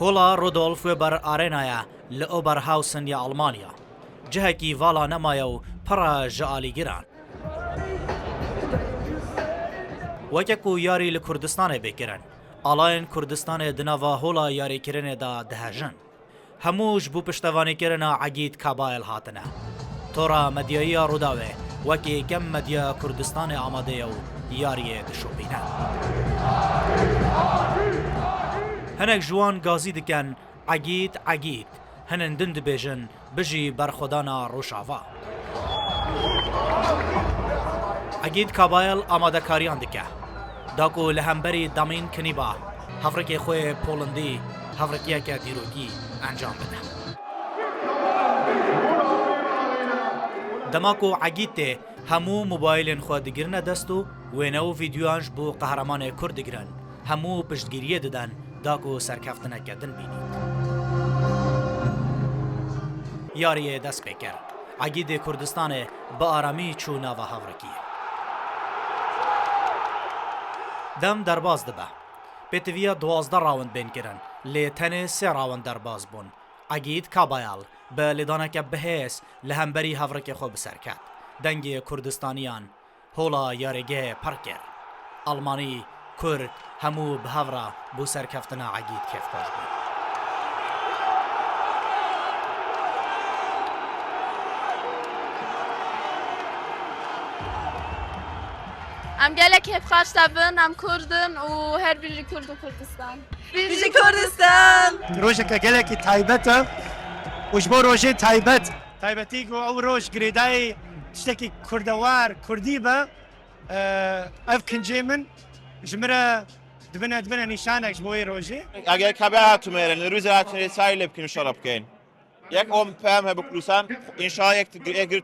هۆڵا ڕۆدۆڵف وێ بەر ئارێنایە لە ئۆبەر هاوسن یا ئەڵمانیا جهەکی ڤاڵا نەمایە و پڕە ژە ئالیگران وەکێک و یاری لە کوردستانê بێکردن ئاڵایەن کوردستانê di nava هۆڵا یاریکردنê da dihejin hemû ji bo piştevanîkirina Egît Kabayel hatine tora medyayiya Rûdawê wekî yekêm medya Kurdistanê amade ye û yariyê dişopîne hinek ji wan gazî dikin Egît Egît hinek din dibêjin bijî berxwedana Rojava Egît Kabayel amadekariyan dike da ku li hemberî demîn kinîba hevrekê xwe Polandî hevrekiyeke dîrokî encam bide dema ku Egîtê hemû mobaylên xwe digirine dest û wêne û vîdyoyan ji bo qehremanê Kurd digirin hemû piştgiriyê didin da ku serkeftineke din bînît yariyê dest pê kir Egîdê Kurdistanê bi aramî çû nava hevrekiyê dem derbas dibe pêtiviya 12 rawend bên kirin lê tenê 3 rawend derbas bûn Egît Kabayel bi lêdaneke bihês li hemberî hevrekê xwe bi ser ket dengê Kurdistaniyan hola yarêgehê pir kir Almanî Kurd hemû bi hevra bû serkeftina Egît kêfxweş bûn Em gelek hevxweş dibin em Kurdin û her bijî Kurd û Kurdistan Bijî Kurdistan rojeka gelekî taybet e û ji bo rojê taybetî ku ew roj girêdayê tiştekî kurdewar Kurdî be ev kincê min ji min re dibine nîşanek ji bo wê rojê اگر کبه هاتو میرن روز هاتو سعی لب کنیم شراب کن یک ام پم هب کردستان انشاء یک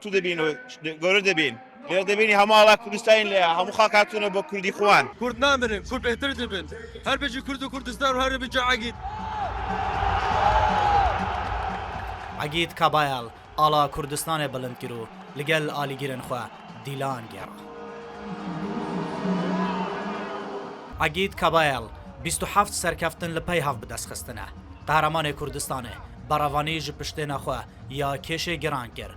تو دبین و گرد دبین دبینی همه الله کردستان لیا همه خاکاتونه با کردی خوان Kurd namirin, Kurd behter dibin. Her bijî Kurd û Kurdistan û her bijî Egît. Egît Kabayel ala Kurdistanê bilind kir û li gel alîgirên xwe dîlan gera Egît Kabayel 27 serkeftin li pey hev bi destxistine qehremanê Kurdistanê berevanî ji piştêna xwe ya kêşê giran kir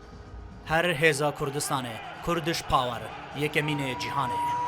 her hêza Kurdistanê Kurdish Power yekemînê cîhanê